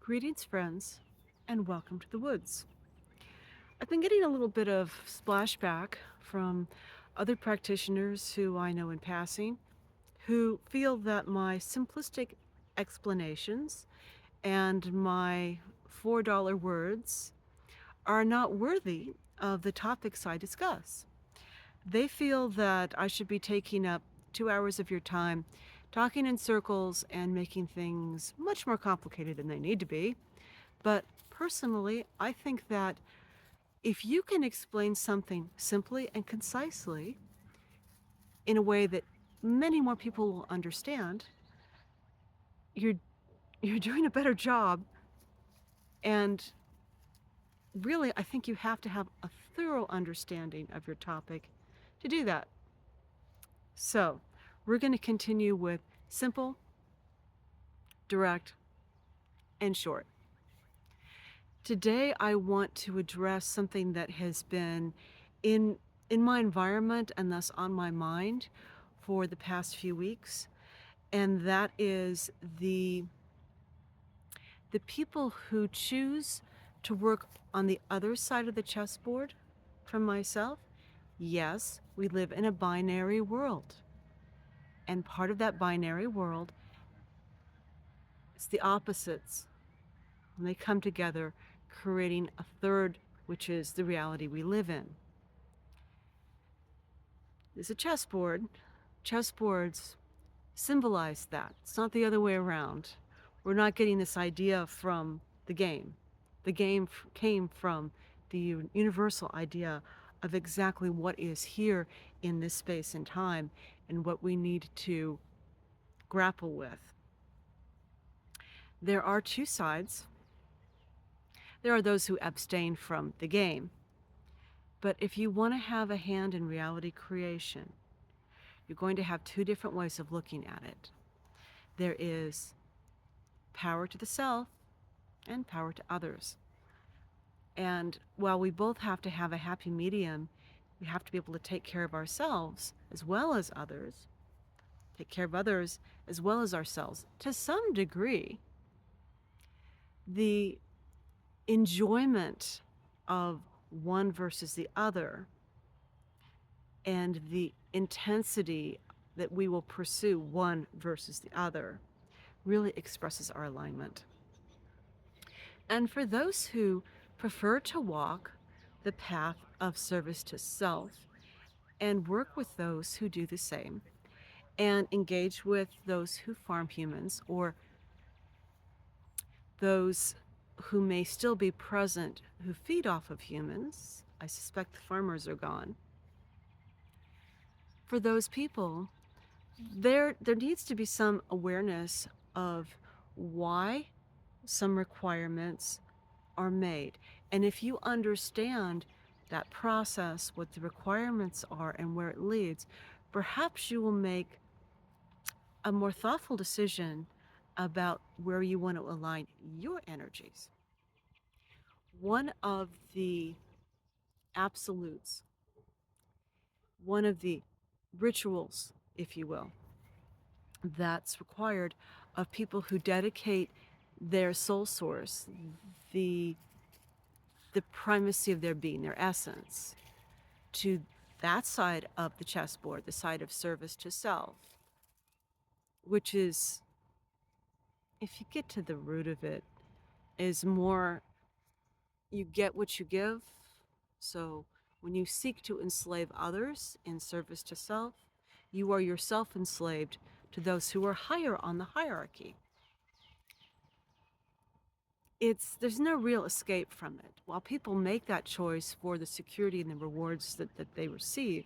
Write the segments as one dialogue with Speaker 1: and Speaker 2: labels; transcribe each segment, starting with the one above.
Speaker 1: Greetings, friends, and welcome to the woods. I've been getting a little bit of splashback from other practitioners who I know in passing who feel that my simplistic explanations and my $4 words are not worthy of the topics I discuss. They feel that I should be taking up 2 hours of your time talking in circles and making things much more complicated than they need to be. But personally, I think that if you can explain something simply and concisely in a way that many more people will understand, you're you're doing a better job. And really, I think you have to have a thorough understanding of your topic to do that. So, we're going to continue with simple, direct, and short. Today, I want to address something that has been in in my environment and thus on my mind for the past few weeks, and that is the people who choose to work on the other side of the chessboard from myself. Yes, we live in a binary world, and part of that binary world is the opposites when they come together, creating a third, which is the reality we live in. There's a chessboard. Chessboards symbolize that. It's not the other way around. We're not getting this idea from the game. The game came from the universal idea of exactly what is here in this space and time and what we need to grapple with. There are two sides. There are those who abstain from the game. But if you want to have a hand in reality creation, you're going to have two different ways of looking at it. There is power to the self and power to others. And while we both have to have a happy medium, we have to be able to take care of ourselves as well as others, take care of others as well as ourselves. To some degree, the enjoyment of one versus the other and the intensity that we will pursue one versus the other really expresses our alignment. And for those who prefer to walk the path of service to self and work with those who do the same and engage with those who farm humans or those who may still be present who feed off of humans, I suspect the farmers are gone. For those people, there needs to be some awareness of why some requirements are made. And if you understand that process, what the requirements are and where it leads, perhaps you will make a more thoughtful decision about where you want to align your energies. One of the absolutes, one of the rituals, if you will, that's required of people who dedicate their soul source, the primacy of their being, their essence, to that side of the chessboard, the side of service to self, which is, if you get to the root of it, is more you get what you give. So when you seek to enslave others in service to self, you are yourself enslaved to those who are higher on the hierarchy. There's no real escape from it. While people make that choice for the security and the rewards that they receive,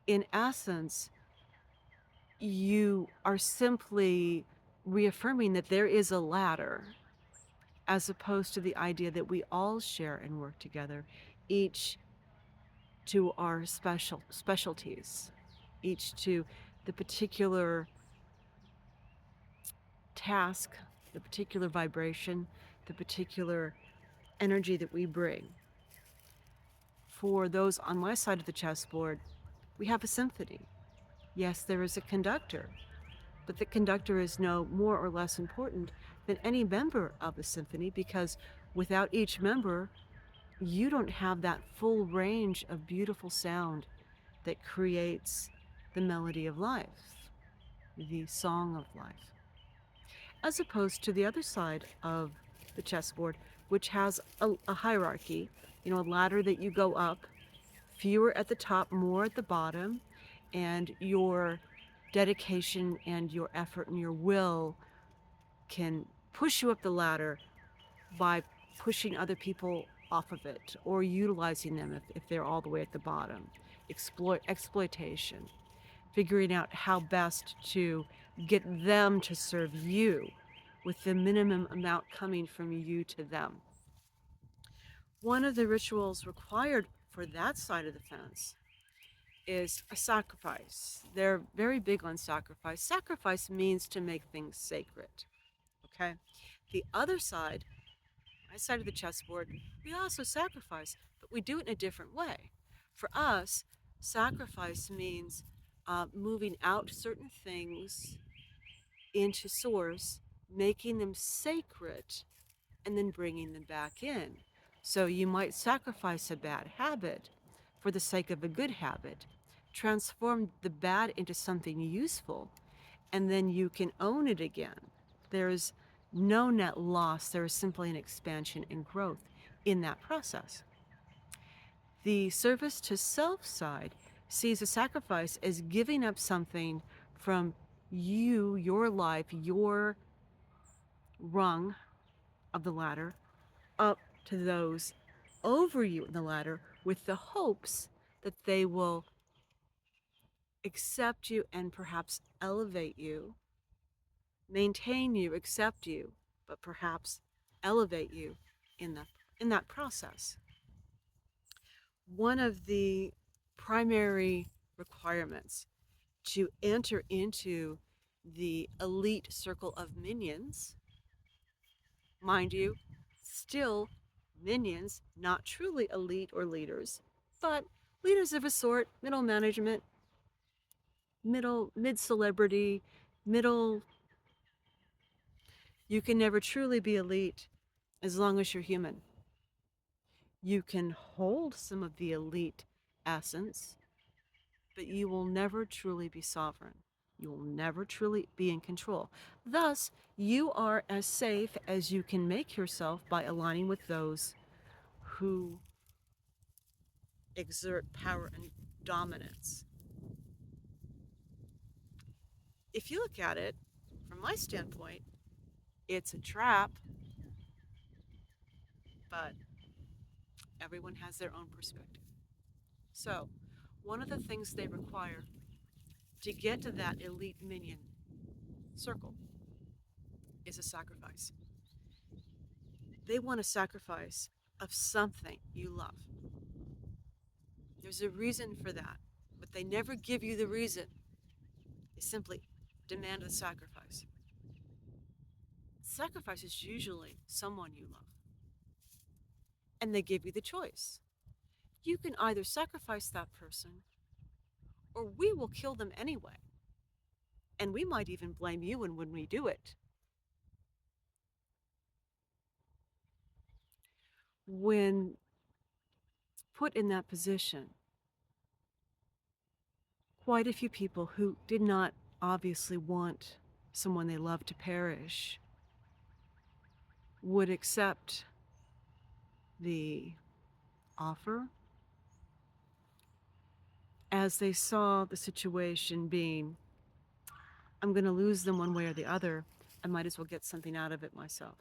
Speaker 1: in essence, you are simply reaffirming that there is a ladder, as opposed to the idea that we all share and work together, each to our specialties, each to the particular task, the particular vibration, the particular energy that we bring. For those on my side of the chessboard, we have a symphony. Yes, there is a conductor, but the conductor is no more or less important than any member of the symphony, because without each member, you don't have that full range of beautiful sound that creates the melody of life, the song of life, as opposed to the other side of the chessboard, which has a hierarchy, a ladder that you go up, fewer at the top, more at the bottom, and your dedication and your effort and your will can push you up the ladder by pushing other people off of it or utilizing them if they're all the way at the bottom. Exploitation, figuring out how best to get them to serve you with the minimum amount coming from you to them. One of the rituals required for that side of the fence is a sacrifice. They're very big on sacrifice. Sacrifice means to make things sacred. Okay? The other side, my side of the chessboard, we also sacrifice, but we do it in a different way. For us, sacrifice means moving out certain things into source, making them sacred, and then bringing them back in. So you might sacrifice a bad habit for the sake of a good habit, transform the bad into something useful, and then you can own it again. There's no net loss, there is simply an expansion and growth in that process. The service to self side sees a sacrifice as giving up something from you, your life, your rung of the ladder, up to those over you in the ladder with the hopes that they will accept you and perhaps elevate you, maintain you, accept you, but perhaps elevate you in that process. One of the primary requirements to enter into the elite circle of minions, mind you, still minions, not truly elite or leaders, but leaders of a sort, middle management, mid celebrity, middle. You can never truly be elite as long as you're human. You can hold some of the elite essence, but you will never truly be sovereign. You will never truly be in control. Thus, you are as safe as you can make yourself by aligning with those who exert power and dominance. If you look at it from my standpoint, it's a trap, but everyone has their own perspective. So, one of the things they require to get to that elite minion circle is a sacrifice. They want a sacrifice of something you love. There's a reason for that, but they never give you the reason. They simply demand a sacrifice. Sacrifice is usually someone you love. And they give you the choice. You can either sacrifice that person, or we will kill them anyway. And we might even blame you when we do it. When put in that position, quite a few people who did not obviously want someone they loved to perish would accept the offer as they saw the situation being, I'm going to lose them one way or the other. I might as well get something out of it myself.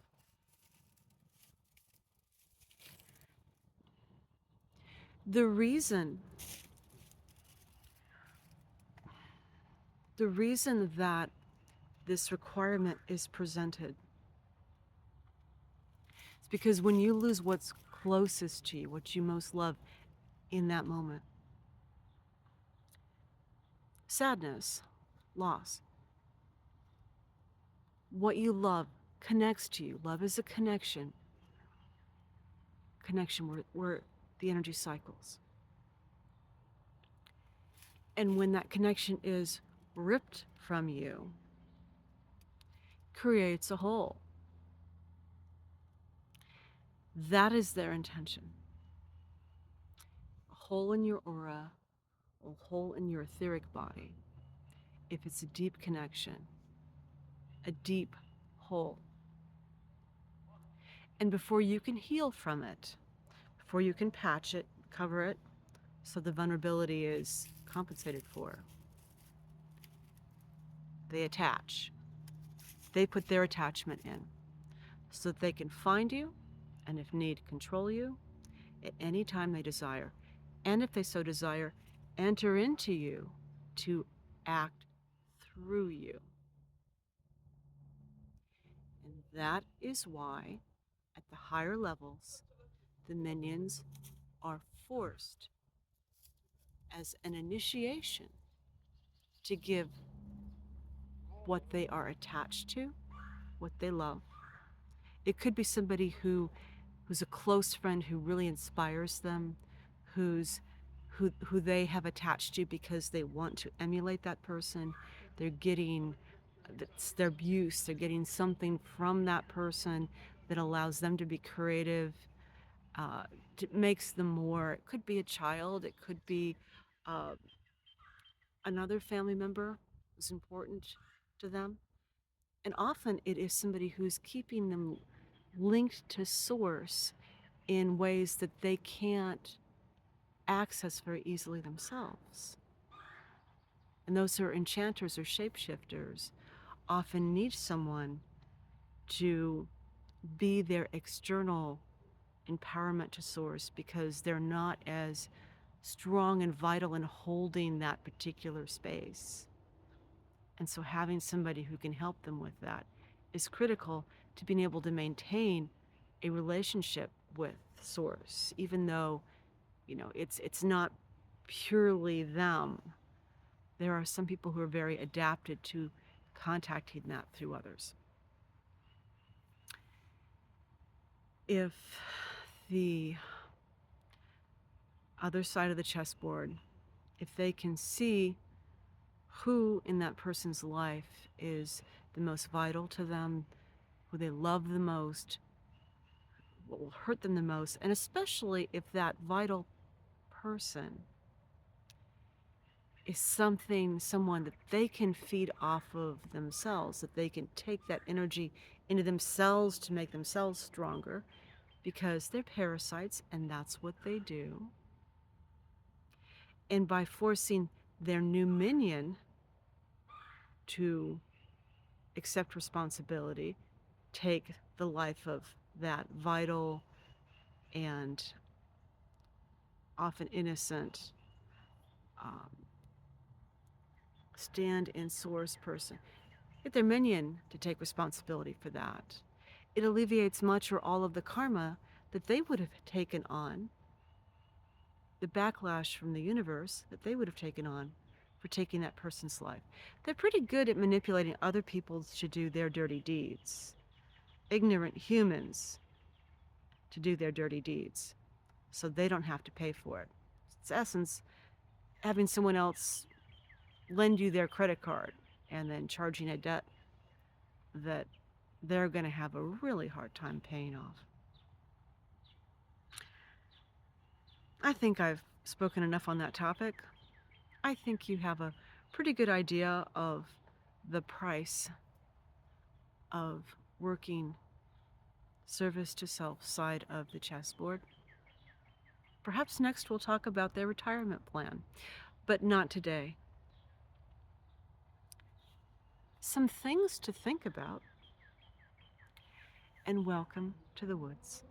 Speaker 1: The reason that this requirement is presented is because when you lose what's closest to you, what you most love in that moment, sadness, loss, what you love connects to you. Love is a connection where the energy cycles. And when that connection is ripped from you, creates a hole. That is their intention. A hole in your aura, a hole in your etheric body, if it's a deep connection, a deep hole. And before you can heal from it, before you can patch it, cover it, so the vulnerability is compensated for, they attach. They put their attachment in so that they can find you and, if need, control you at any time they desire. And if they so desire, enter into you to act through you. And that is why, at the higher levels, the minions are forced as an initiation to give what they are attached to, what they love. It could be somebody who's a close friend who really inspires them, who they have attached to because they want to emulate that person. They're getting that's their abuse. They're getting something from that person that allows them to be creative. Uh, makes them more. It could be a child. It could be uh, another family member who's important to them. And often it is somebody who's keeping them linked to source in ways that they can't access very easily themselves. And those who are enchanters or shapeshifters often need someone to be their external empowerment to source because they're not as strong and vital in holding that particular space. And so having somebody who can help them with that is critical to being able to maintain a relationship with source, even though, it's not purely them. There are some people who are very adapted to contacting that through others. If the other side of the chessboard, if they can see who in that person's life is the most vital to them, who they love the most, what will hurt them the most, and especially if that vital person is someone that they can feed off of themselves, that they can take that energy into themselves to make themselves stronger because they're parasites and that's what they do. And by forcing their new minion to accept responsibility, take the life of that vital and often innocent um, stand in source person, get their minion to take responsibility for that. It alleviates much or all of the karma that they would have taken on, the backlash from the universe that they would have taken on for taking that person's life. They're pretty good at manipulating other people to do their dirty deeds. Ignorant humans to do their dirty deeds so they don't have to pay for it. It's essence having someone else lend you their credit card and then charging a debt that they're going to have a really hard time paying off. I think I've spoken enough on that topic. I think you have a pretty good idea of the price of working service to self side of the chessboard. Perhaps next we'll talk about their retirement plan, but not today. Some things to think about, and welcome to the woods.